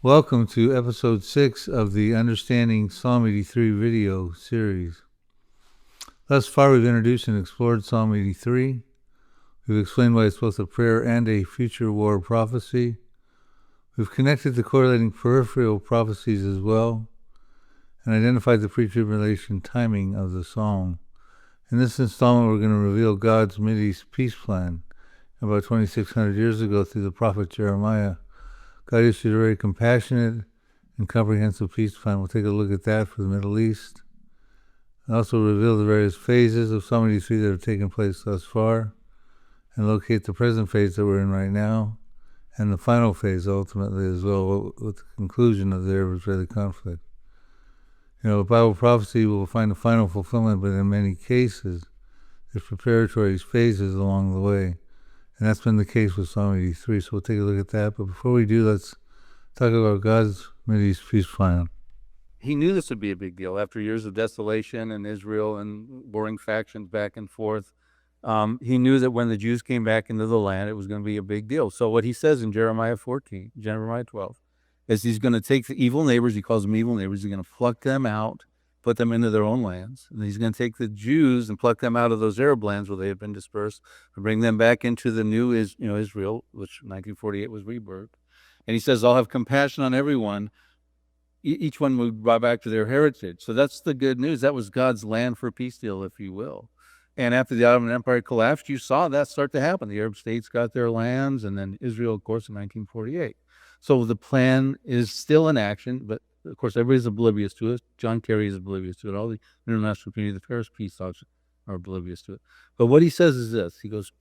Welcome to episode 6 of the Understanding Psalm 83 video series. Thus far, we've introduced and explored Psalm 83. We've explained why it's both a prayer and a future war prophecy. We've connected the correlating peripheral prophecies as well, and identified the pre-tribulation timing of the psalm. In this installment, we're going to reveal God's Mideast peace plan. About 2,600 years ago, through the prophet Jeremiah, God issued a very compassionate and comprehensive peace plan. We'll take a look at that for the Middle East. And also reveal the various phases of Psalm 83 that have taken place thus far, and locate the present phase that we're in right now, and the final phase ultimately as well, with the conclusion of the Arab-Israeli conflict. Bible prophecy will find a final fulfillment, but in many cases, there's preparatory phases along the way. And that's been the case with Psalm 83, so we'll take a look at that. But before we do, let's talk about God's Mideast peace plan. He knew this would be a big deal after years of desolation in Israel and warring factions back and forth. He knew that when the Jews came back into the land, it was going to be a big deal. So what he says in Jeremiah 12, is he's going to take the evil neighbors, he calls them evil neighbors, he's going to pluck them out, put them into their own lands. And he's going to take the Jews and pluck them out of those Arab lands where they had been dispersed and bring them back into the new Israel, which 1948 was rebirth. And he says, I'll have compassion on everyone. Each one will be brought back to their heritage. So that's the good news. That was God's land for peace deal, if you will. And after the Ottoman Empire collapsed, you saw that start to happen. The Arab states got their lands, and then Israel, of course, in 1948. So the plan is still in action, but of course, everybody's oblivious to it. John Kerry is oblivious to it. All the international community, the Paris peace talks are oblivious to it. But what he says is this. He goes,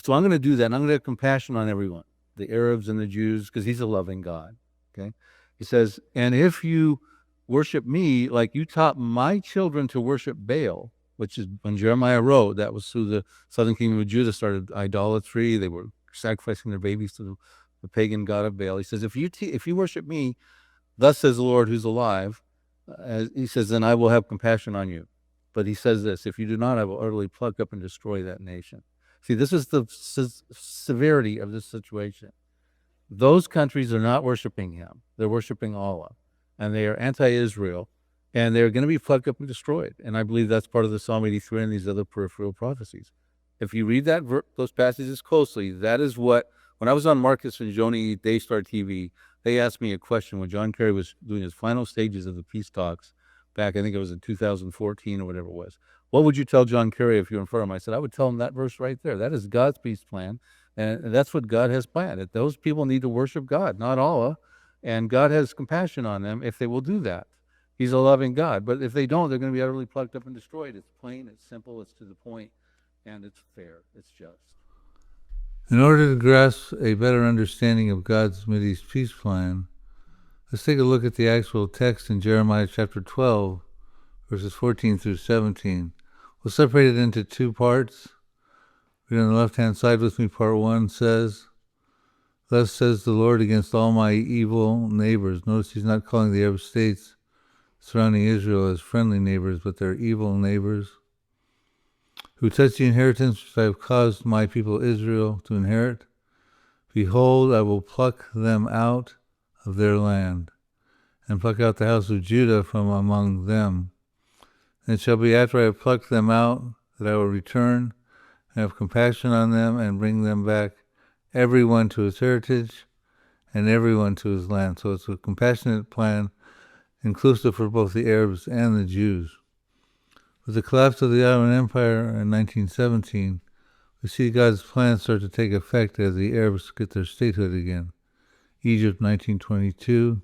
so I'm going to do that, and I'm going to have compassion on everyone, the Arabs and the Jews, because he's a loving God. Okay? He says, and if you worship me like you taught my children to worship Baal, which is when Jeremiah wrote, that was through the southern kingdom of Judah started idolatry. They were sacrificing their babies to the pagan god of Baal. He says, if you worship me, thus says the Lord who's alive, he says, then I will have compassion on you. But he says this, if you do not, I will utterly pluck up and destroy that nation. See, this is the severity of this situation. Those countries are not worshiping him. They're worshiping Allah. And they are anti-Israel. And they're going to be plucked up and destroyed. And I believe that's part of the Psalm 83 and these other peripheral prophecies. If you read those passages closely, that is what, when I was on Marcus and Joni Daystar TV, they asked me a question when John Kerry was doing his final stages of the peace talks back, I think it was in 2014 or whatever it was. What would you tell John Kerry if you were in front of him? I said, I would tell him that verse right there. That is God's peace plan. And that's what God has planned. That those people need to worship God, not Allah. And God has compassion on them if they will do that. He's a loving God. But if they don't, they're going to be utterly plucked up and destroyed. It's plain, it's simple, it's to the point, and it's fair. It's just. In order to grasp a better understanding of God's Mideast peace plan, let's take a look at the actual text in Jeremiah chapter 12, verses 14 through 17. We'll separate it into two parts. Read on the left-hand side with me. Part 1 says, thus says the Lord against all my evil neighbors. Notice he's not calling the Arab states surrounding Israel as friendly neighbors, but they're evil neighbors, who touch the inheritance which I have caused my people Israel to inherit. Behold, I will pluck them out of their land, and pluck out the house of Judah from among them. And it shall be after I have plucked them out that I will return and have compassion on them and bring them back, everyone to his heritage and everyone to his land. So it's a compassionate plan, inclusive for both the Arabs and the Jews. With the collapse of the Ottoman Empire in 1917, we see God's plan start to take effect as the Arabs get their statehood again. Egypt, 1922,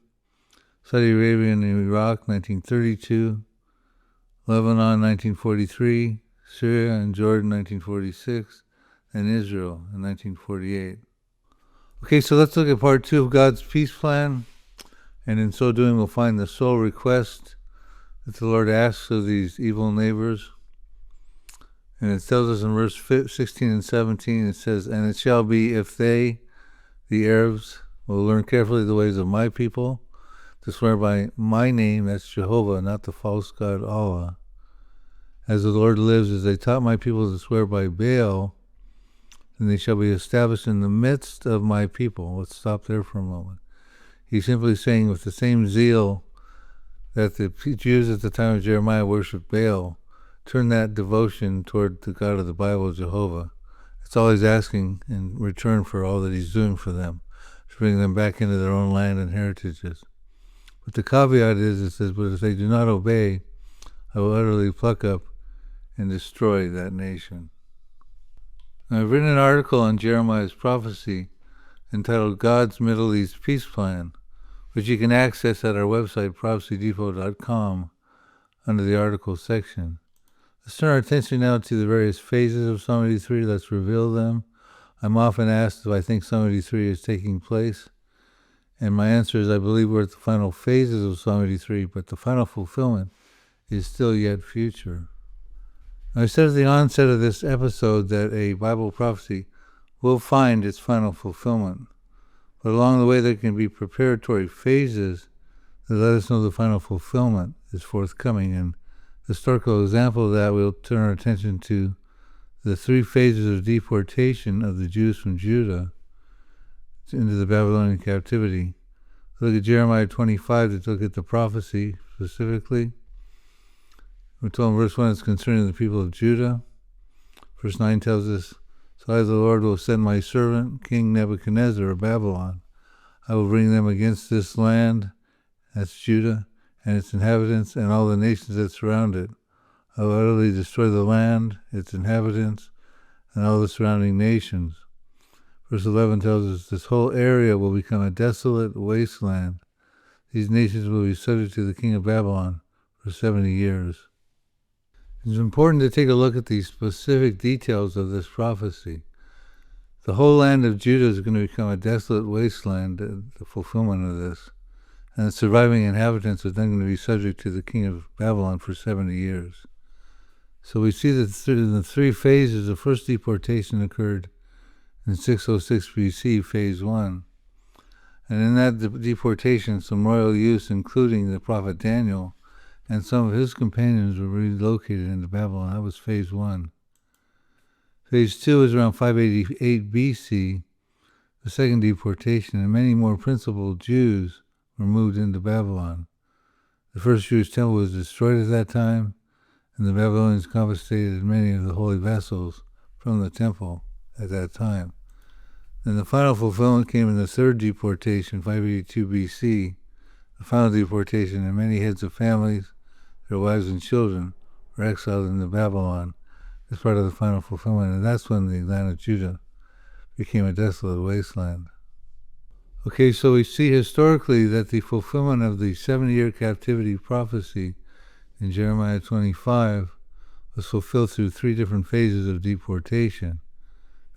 Saudi Arabia and Iraq, 1932, Lebanon, 1943, Syria and Jordan, 1946, and Israel in 1948. Okay, so let's look at part 2 of God's peace plan. And in so doing, we'll find the sole request that the Lord asks of these evil neighbors. And it tells us in verse 16 and 17, it says, and it shall be if they, the Arabs, will learn carefully the ways of my people, to swear by my name, that's Jehovah, not the false god Allah. As the Lord lives, as they taught my people to swear by Baal, then they shall be established in the midst of my people. Let's stop there for a moment. He's simply saying with the same zeal that the Jews at the time of Jeremiah worshipped Baal, turn that devotion toward the God of the Bible, Jehovah. That's all he's asking in return for all that he's doing for them, to bring them back into their own land and heritages. But the caveat is, it says, but if they do not obey, I will utterly pluck up and destroy that nation. Now, I've written an article on Jeremiah's prophecy entitled God's Middle East Peace Plan, which you can access at our website, prophecydepot.com, under the article section. Let's turn our attention now to the various phases of Psalm 83. Let's reveal them. I'm often asked if I think Psalm 83 is taking place, and my answer is I believe we're at the final phases of Psalm 83, but the final fulfillment is still yet future. I said at the onset of this episode that a Bible prophecy will find its final fulfillment, but along the way there can be preparatory phases that let us know the final fulfillment is forthcoming. And the historical example of that, we'll turn our attention to the 3 phases of deportation of the Jews from Judah into the Babylonian captivity. Look at Jeremiah 25 to look at the prophecy specifically. We're told in verse 1 it's concerning the people of Judah. Verse 9 tells us, so I, the Lord, will send my servant, King Nebuchadnezzar of Babylon. I will bring them against this land, that's Judah, and its inhabitants, and all the nations that surround it. I will utterly destroy the land, its inhabitants, and all the surrounding nations. Verse 11 tells us this whole area will become a desolate wasteland. These nations will be subject to the king of Babylon for 70 years. It's important to take a look at the specific details of this prophecy. The whole land of Judah is going to become a desolate wasteland, the fulfillment of this. And the surviving inhabitants are then going to be subject to the king of Babylon for 70 years. So we see that in the 3 phases, the first deportation occurred in 606 BC, phase 1. And in that deportation, some royal youths, including the prophet Daniel, and some of his companions were relocated into Babylon. That was phase 1. Phase 2 is around 588 BC, the second deportation, and many more principal Jews were moved into Babylon. The first Jewish temple was destroyed at that time, and the Babylonians confiscated many of the holy vessels from the temple at that time. Then the final fulfillment came in the third deportation, 582 BC, the final deportation, and many heads of families, their wives and children, were exiled into Babylon as part of the final fulfillment, and that's when the land of Judah became a desolate wasteland. Okay, so we see historically that the fulfillment of the 70-year captivity prophecy in Jeremiah 25 was fulfilled through 3 different phases of deportation.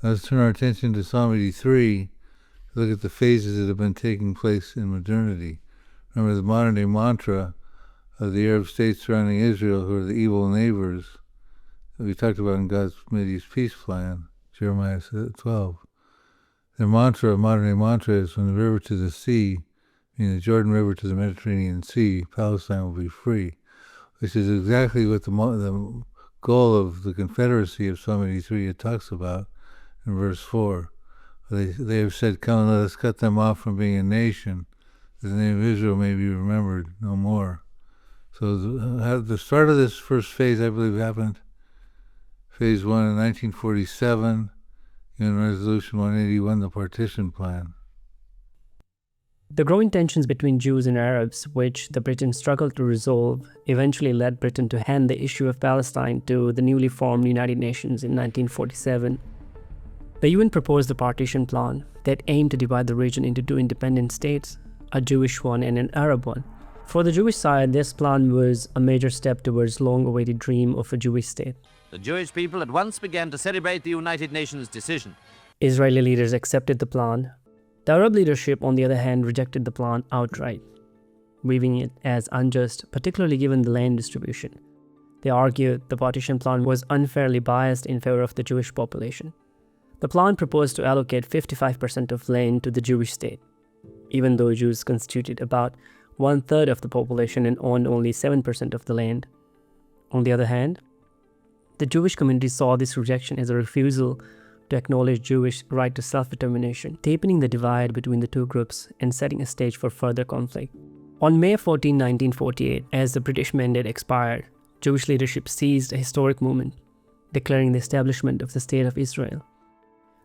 Now let's turn our attention to Psalm 83 to look at the phases that have been taking place in modernity. Remember the modern-day mantra of the Arab states surrounding Israel, who are the evil neighbors, that we talked about in God's Middle East Peace Plan, Jeremiah 12. Their mantra, modern-day mantra, is from the river to the sea, meaning the Jordan River to the Mediterranean Sea, Palestine will be free, which is exactly what the goal of the Confederacy of Psalm 83 it talks about in verse 4. They have said, come and let us cut them off from being a nation, that the name of Israel may be remembered no more. So the start of this first phase, I believe, happened phase 1 in 1947, in Resolution 181, the Partition Plan. The growing tensions between Jews and Arabs, which the Britain struggled to resolve, eventually led Britain to hand the issue of Palestine to the newly formed United Nations in 1947. The UN proposed the partition plan that aimed to divide the region into 2 independent states, a Jewish one and an Arab one. For the Jewish side, this plan was a major step towards long-awaited dream of a Jewish state. The Jewish people at once began to celebrate the United Nations decision. Israeli leaders accepted the plan. The Arab leadership, on the other hand, rejected the plan outright, viewing it as unjust, particularly given the land distribution. They argued the partition plan was unfairly biased in favor of the Jewish population. The plan proposed to allocate 55% of land to the Jewish state, even though Jews constituted about 1/3 of the population and owned only 7% of the land. On the other hand, the Jewish community saw this rejection as a refusal to acknowledge Jewish right to self-determination, deepening the divide between the two groups and setting a stage for further conflict. On May 14, 1948, as the British mandate expired, Jewish leadership seized a historic moment, declaring the establishment of the State of Israel.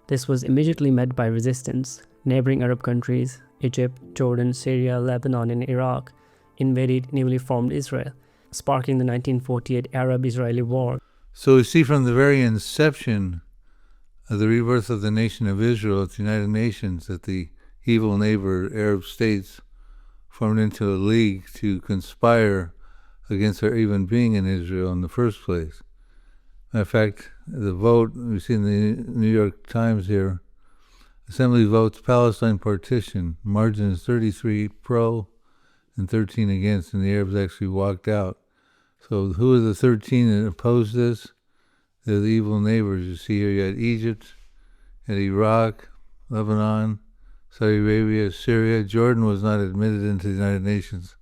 This was immediately met by resistance. Neighboring Arab countries, Egypt, Jordan, Syria, Lebanon, and Iraq, invaded newly formed Israel, sparking the 1948 Arab-Israeli War. So we see from the very inception of the rebirth of the nation of Israel at the United Nations that the evil neighbor Arab states formed into a league to conspire against there even being in Israel in the first place. Matter of fact, the vote, we see in the New York Times here, Assembly votes Palestine partition, margin is 33 pro and 13 against, and the Arabs actually walked out. So who are the 13 that opposed this? They're the evil neighbors. You see here you had Egypt, you had Iraq, Lebanon, Saudi Arabia, Syria. Jordan was not admitted into the United Nations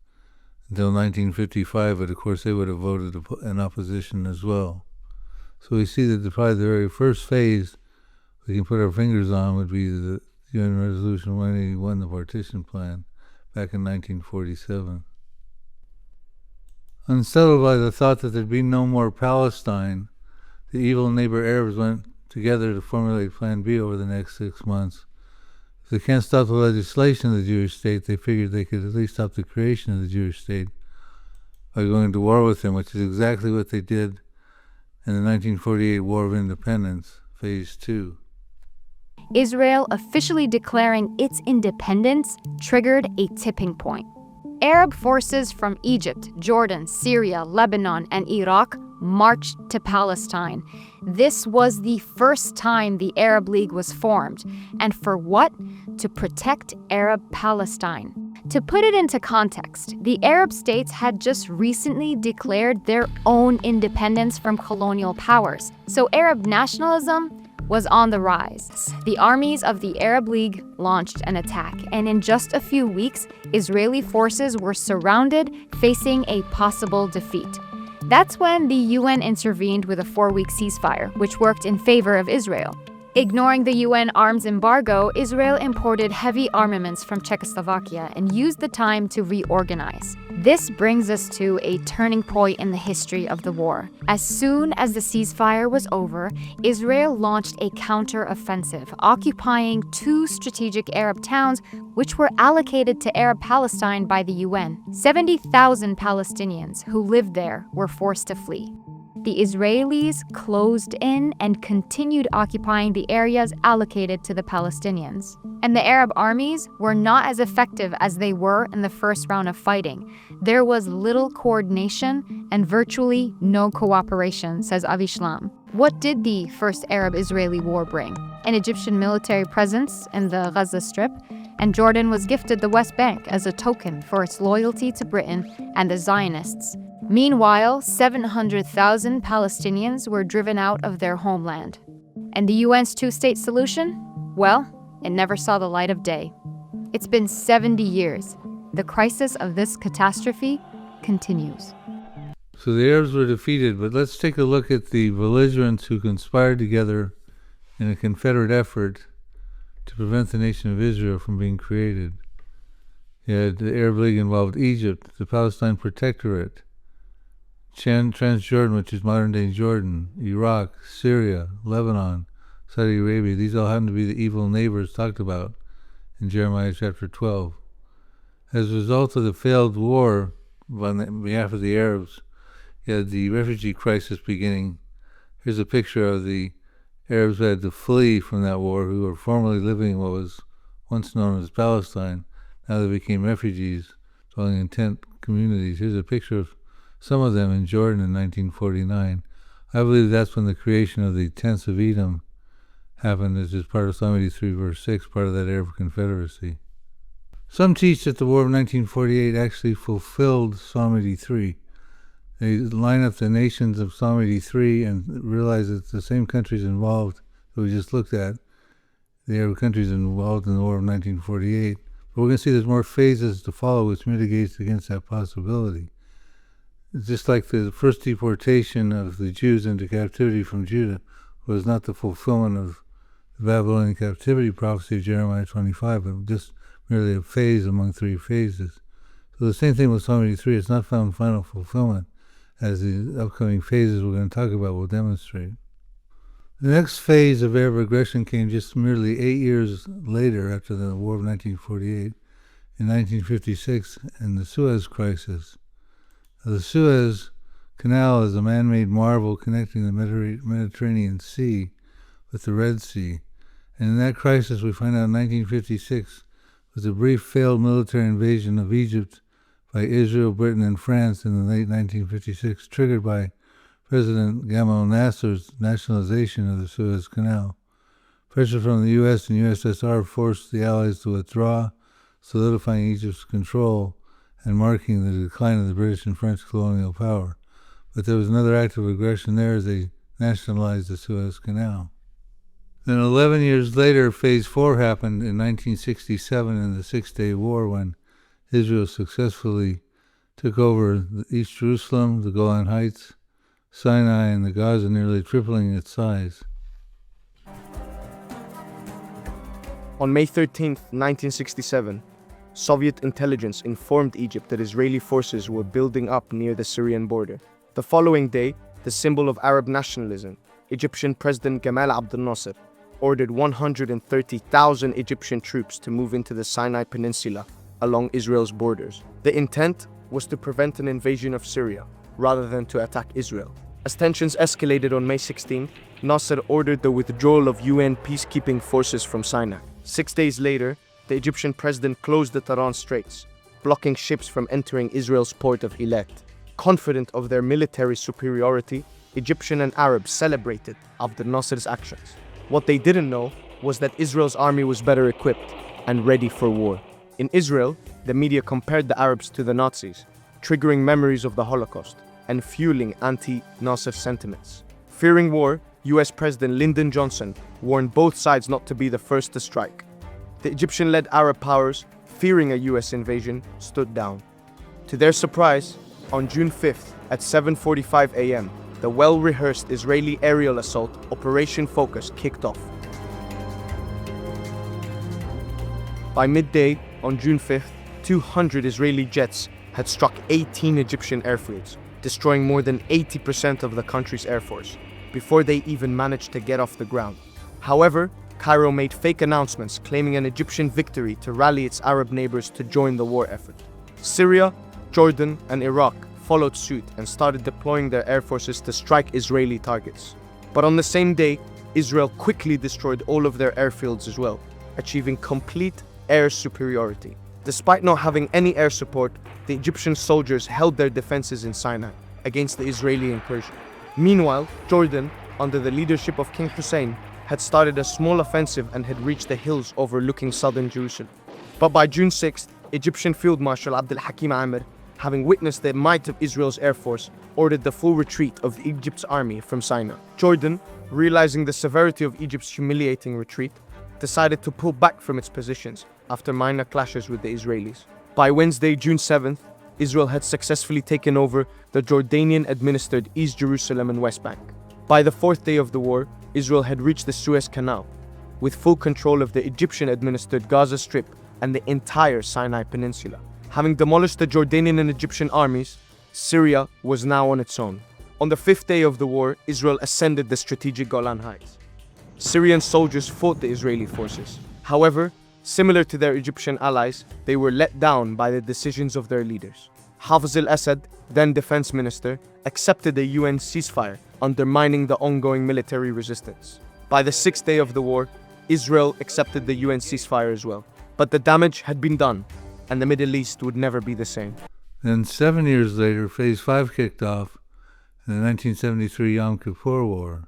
until 1955, but of course they would have voted in opposition as well. So we see that probably the very first phase we can put our fingers on would be the UN Resolution 181, the partition plan, back in 1947. Unsettled by the thought that there'd be no more Palestine, the evil neighbor Arabs went together to formulate Plan B over the next 6 months. If they can't stop the legislation of the Jewish state, they figured they could at least stop the creation of the Jewish state by going to war with them, which is exactly what they did in the 1948 War of Independence, Phase 2. Israel officially declaring its independence triggered a tipping point. Arab forces from Egypt, Jordan, Syria, Lebanon, and Iraq marched to Palestine. This was the first time the Arab League was formed. And for what? To protect Arab Palestine. To put it into context, the Arab states had just recently declared their own independence from colonial powers. So Arab nationalism was on the rise. The armies of the Arab League launched an attack, and in just a few weeks, Israeli forces were surrounded, facing a possible defeat. That's when the UN intervened with a 4-week ceasefire, which worked in favor of Israel. Ignoring the UN arms embargo, Israel imported heavy armaments from Czechoslovakia and used the time to reorganize. This brings us to a turning point in the history of the war. As soon as the ceasefire was over, Israel launched a counter-offensive, occupying 2 strategic Arab towns which were allocated to Arab Palestine by the UN. 70,000 Palestinians who lived there were forced to flee. The Israelis closed in and continued occupying the areas allocated to the Palestinians. And the Arab armies were not as effective as they were in the first round of fighting. There was little coordination and virtually no cooperation, says Avishlam. What did the First Arab-Israeli War bring? An Egyptian military presence in the Gaza Strip, and Jordan was gifted the West Bank as a token for its loyalty to Britain and the Zionists. Meanwhile, 700,000 Palestinians were driven out of their homeland. And the UN's 2-state solution? Well, it never saw the light of day. It's been 70 years. The crisis of this catastrophe continues. So the Arabs were defeated, but let's take a look at the belligerents who conspired together in a Confederate effort to prevent the nation of Israel from being created. The Arab League involved Egypt, the Palestine Protectorate, Transjordan, which is modern-day Jordan, Iraq, Syria, Lebanon, Saudi Arabia. These all happen to be the evil neighbors talked about in Jeremiah chapter 12. As a result of the failed war on behalf of the Arabs, you had the refugee crisis beginning. Here's a picture of the Arabs who had to flee from that war, who were formerly living in what was once known as Palestine. Now they became refugees, dwelling in tent communities. Here's a picture of some of them in Jordan in 1949. I believe that's when the creation of the tents of Edom happened, as is part of Psalm 83, verse 6, part of that Arab Confederacy. Some teach that the War of 1948 actually fulfilled Psalm 83. They line up the nations of Psalm 83 and realize that the same countries involved that we just looked at, the Arab countries involved in the War of 1948. But we're going to see there's more phases to follow, which mitigates against that possibility. Just like the first deportation of the Jews into captivity from Judah was not the fulfillment of the Babylonian captivity prophecy of Jeremiah 25, but just merely a phase among three phases. So the same thing with Psalm 83. It's not found final fulfillment, as the upcoming phases we're going to talk about will demonstrate. The next phase of Arab aggression came just merely 8 years later, after the War of 1948, in 1956, in the Suez Crisis. The Suez Canal is a man-made marvel connecting the Mediterranean Sea with the Red Sea. And in that crisis, we find out in 1956 was a brief failed military invasion of Egypt by Israel, Britain, and France in the late 1956, triggered by President Gamal Nasser's nationalization of the Suez Canal. Pressure from the U.S. and USSR forced the Allies to withdraw, solidifying Egypt's control and marking the decline of the British and French colonial power. But there was another act of aggression there as they nationalized the Suez Canal. Then 11 years later, Phase 4 happened in 1967 in the Six-Day War, when Israel successfully took over East Jerusalem, the Golan Heights, Sinai, and the Gaza, nearly tripling its size. On May 13, 1967, Soviet intelligence informed Egypt that Israeli forces were building up near the Syrian border. The following day, the symbol of Arab nationalism, Egyptian President Gamal Abdel Nasser, ordered 130,000 Egyptian troops to move into the Sinai Peninsula along Israel's borders. The intent was to prevent an invasion of Syria, rather than to attack Israel. As tensions escalated on May 16, Nasser ordered the withdrawal of UN peacekeeping forces from Sinai. 6 days later, the Egyptian president closed the Tiran Straits, blocking ships from entering Israel's port of Eilat. Confident of their military superiority, Egyptian and Arabs celebrated Abdel Nasser's actions. What they didn't know was that Israel's army was better equipped and ready for war. In Israel, the media compared the Arabs to the Nazis, triggering memories of the Holocaust and fueling anti-Nasser sentiments. Fearing war, US President Lyndon Johnson warned both sides not to be the first to strike. The Egyptian-led Arab powers, fearing a US invasion, stood down. To their surprise, on June 5th at 7:45 a.m., the well-rehearsed Israeli aerial assault Operation Focus kicked off. By midday on June 5th, 200 Israeli jets had struck 18 Egyptian airfields, destroying more than 80% of the country's air force, before they even managed to get off the ground. However, Cairo made fake announcements claiming an Egyptian victory to rally its Arab neighbors to join the war effort. Syria, Jordan, and Iraq followed suit and started deploying their air forces to strike Israeli targets. But on the same day, Israel quickly destroyed all of their airfields as well, achieving complete air superiority. Despite not having any air support, the Egyptian soldiers held their defenses in Sinai against the Israeli incursion. Meanwhile, Jordan, under the leadership of King Hussein, had started a small offensive and had reached the hills overlooking southern Jerusalem. But by June 6th, Egyptian Field Marshal Abdel Hakim Amr, having witnessed the might of Israel's air force, ordered the full retreat of Egypt's army from Sinai. Jordan, realizing the severity of Egypt's humiliating retreat, decided to pull back from its positions after minor clashes with the Israelis. By Wednesday, June 7th, Israel had successfully taken over the Jordanian-administered East Jerusalem and West Bank. By the fourth day of the war, Israel had reached the Suez Canal, with full control of the Egyptian-administered Gaza Strip and the entire Sinai Peninsula. Having demolished the Jordanian and Egyptian armies, Syria was now on its own. On the fifth day of the war, Israel ascended the strategic Golan Heights. Syrian soldiers fought the Israeli forces. However, similar to their Egyptian allies, they were let down by the decisions of their leaders. Hafez al-Assad, then defense minister, accepted a UN ceasefire, undermining the ongoing military resistance. By the sixth day of the war, Israel accepted the UN ceasefire as well. But the damage had been done, and the Middle East would never be the same. Then 7 years later, Phase 5 kicked off in the 1973 Yom Kippur War.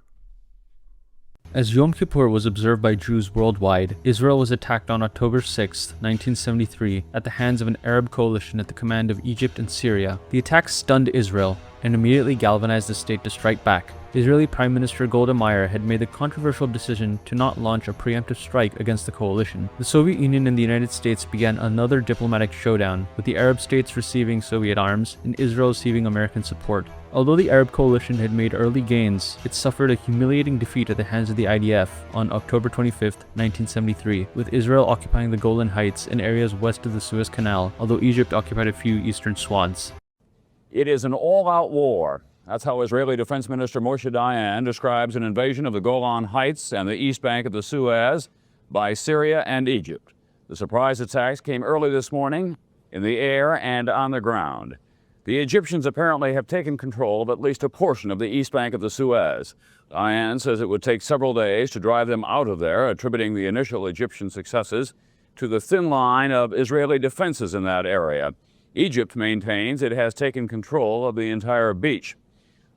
As Yom Kippur was observed by Jews worldwide, Israel was attacked on October 6, 1973, at the hands of an Arab coalition at the command of Egypt and Syria. The attack stunned Israel and immediately galvanized the state to strike back. Israeli Prime Minister Golda Meir had made the controversial decision to not launch a preemptive strike against the coalition. The Soviet Union and the United States began another diplomatic showdown, with the Arab states receiving Soviet arms and Israel receiving American support. Although the Arab coalition had made early gains, it suffered a humiliating defeat at the hands of the IDF on October 25, 1973, with Israel occupying the Golan Heights and areas west of the Suez Canal, although Egypt occupied a few eastern swathes. It is an all-out war. That's how Israeli Defense Minister Moshe Dayan describes an invasion of the Golan Heights and the east bank of the Suez by Syria and Egypt. The surprise attacks came early this morning in the air and on the ground. The Egyptians apparently have taken control of at least a portion of the east bank of the Suez. Dayan says it would take several days to drive them out of there, attributing the initial Egyptian successes to the thin line of Israeli defenses in that area. Egypt maintains it has taken control of the entire beach.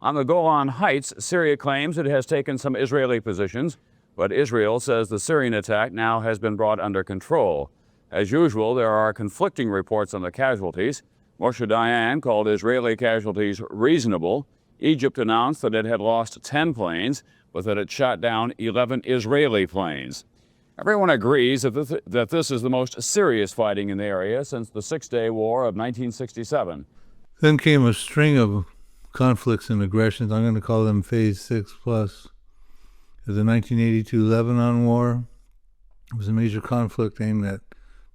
On the Golan Heights, Syria claims it has taken some Israeli positions, but Israel says the Syrian attack now has been brought under control. As usual, there are conflicting reports on the casualties. Moshe Dayan called Israeli casualties reasonable. Egypt announced that it had lost 10 planes, but that it shot down 11 Israeli planes. Everyone agrees that this is the most serious fighting in the area since the Six-Day War of 1967. Then came a string of conflicts and aggressions. I'm going to call them Phase 6 plus. The 1982 Lebanon War was a major conflict aimed at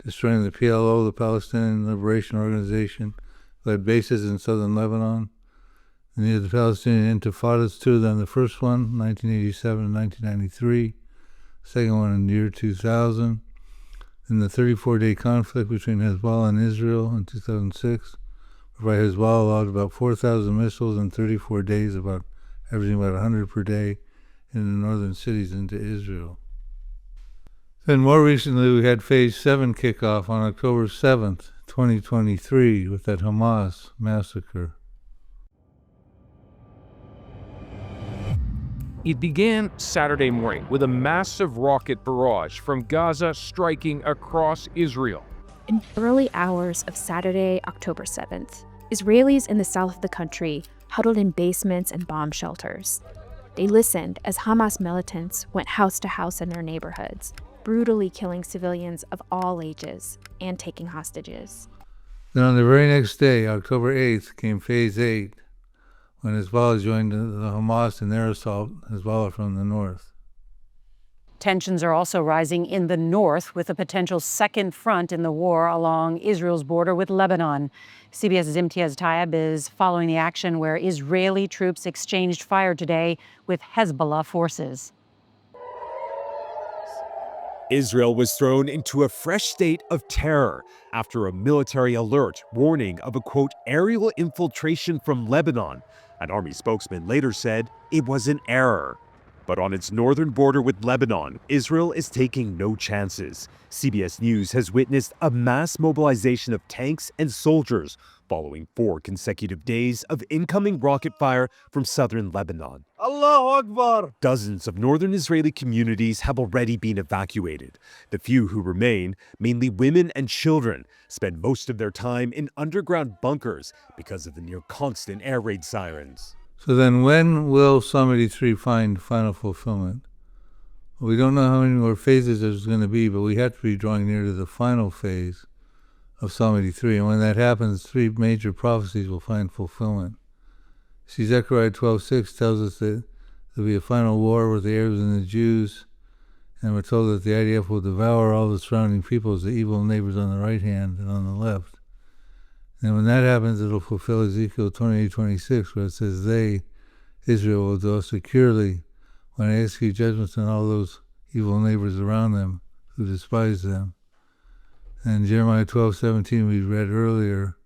destroying the PLO, the Palestinian Liberation Organization, who had bases in southern Lebanon. And you had the Palestinian Intifadas, two of them. The first one, 1987 and 1993. The second one in the year 2000. Then the 34-day conflict between Hezbollah and Israel in 2006. Whereby Hezbollah allowed about 4,000 missiles in 34 days, averaging about 100 per day, in the northern cities into Israel. Then more recently, we had Phase 7 kickoff on October 7th, 2023, with that Hamas massacre. It began Saturday morning with a massive rocket barrage from Gaza striking across Israel. In early hours of Saturday, October 7th, Israelis in the south of the country huddled in basements and bomb shelters. They listened as Hamas militants went house to house in their neighborhoods, brutally killing civilians of all ages and taking hostages. Then on the very next day, October 8th, came Phase 8, when Hezbollah joined the Hamas in their assault, Hezbollah from the north. Tensions are also rising in the north with a potential second front in the war along Israel's border with Lebanon. CBS's Imtiaz Tayeb is following the action where Israeli troops exchanged fire today with Hezbollah forces. Israel was thrown into a fresh state of terror after a military alert warning of a, quote, aerial infiltration from Lebanon. An army spokesman later said it was an error. But on its northern border with Lebanon, Israel is taking no chances. CBS News has witnessed a mass mobilization of tanks and soldiers following 4 consecutive days of incoming rocket fire from southern Lebanon. Allahu Akbar! Dozens of northern Israeli communities have already been evacuated. The few who remain, mainly women and children, spend most of their time in underground bunkers because of the near constant air raid sirens. So then when will Psalm 83 find final fulfillment? Well, we don't know how many more phases there's going to be, but we have to be drawing near to the final phase of Psalm 83. And when that happens, 3 major prophecies will find fulfillment. See, Zechariah 12:6 tells us that there'll be a final war with the Arabs and the Jews, and we're told that the IDF will devour all the surrounding peoples, the evil neighbors on the right hand and on the left. And when that happens, it'll fulfill Ezekiel 28:26, where it says, they, Israel, will dwell securely when I execute judgments on all those evil neighbors around them who despise them. And Jeremiah 12:17 we read earlier,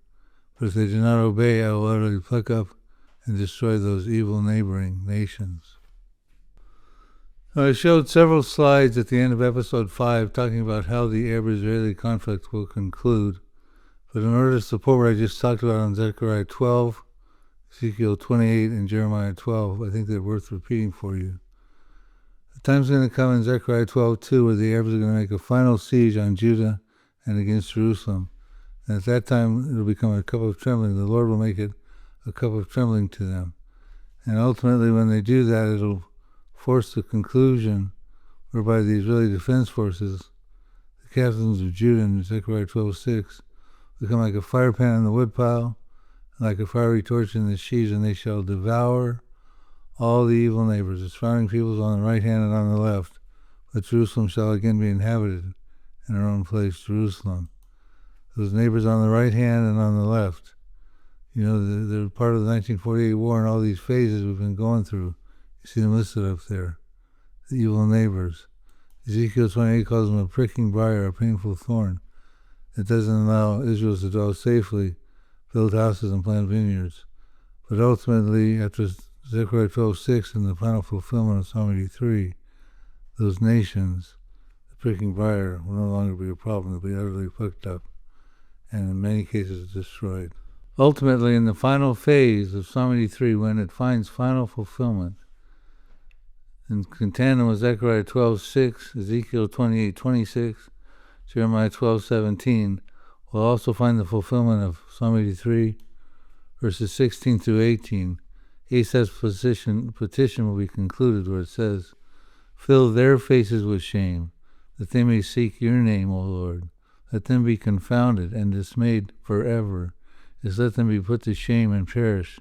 but if they do not obey, I will utterly pluck up and destroy those evil neighboring nations. Now, I showed several slides at the end of episode 5 talking about how the Arab-Israeli conflict will conclude. But in order to support what I just talked about on Zechariah 12, Ezekiel 28, and Jeremiah 12, I think they're worth repeating for you. The time's going to come in Zechariah 12 too, where the Arabs are going to make a final siege on Judah and against Jerusalem. And at that time, it'll become a cup of trembling. The Lord will make it a cup of trembling to them. And ultimately, when they do that, it'll force the conclusion whereby the Israeli Defense Forces, the captains of Judah in Zechariah 12:6, become like a fire pan in the woodpile, like a fiery torch in the sheaves, and they shall devour all the evil neighbors. The surrounding peoples on the right hand and on the left. But Jerusalem shall again be inhabited in her own place, Jerusalem. Those neighbors on the right hand and on the left. You know, they're part of the 1948 war and all these phases we've been going through. You see them listed up there. The evil neighbors. Ezekiel 28 calls them a pricking briar, a painful thorn. It doesn't allow Israel to dwell safely, build houses and plant vineyards. But ultimately, after Zechariah 12:6 and the final fulfillment of Psalm 83, those nations, the pricking briar, will no longer be a problem. They'll be utterly fucked up and in many cases destroyed. Ultimately, in the final phase of Psalm 83, when it finds final fulfillment, in tandem with Zechariah 12:6, Ezekiel 28:26, Jeremiah 12:17, we'll also find the fulfillment of Psalm 83, verses 16 through 18. Asaph's petition will be concluded where it says, "Fill their faces with shame, that they may seek your name, O Lord. Let them be confounded and dismayed forever. Just let them be put to shame and perish,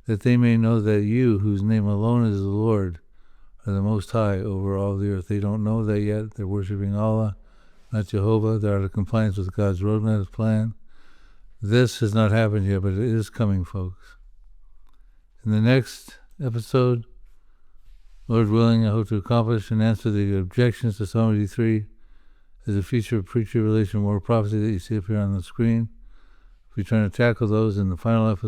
that they may know that you, whose name alone is the Lord, are the Most High over all the earth." They don't know that yet. They're worshiping Allah, not Jehovah. They're out of compliance with God's roadmap plan. This has not happened yet, but it is coming, folks. In the next episode, Lord willing, I hope to accomplish and answer the objections to Psalm 83 as a future pre-tribulation war prophecy that you see up here on the screen. We're trying to tackle those in the final episode.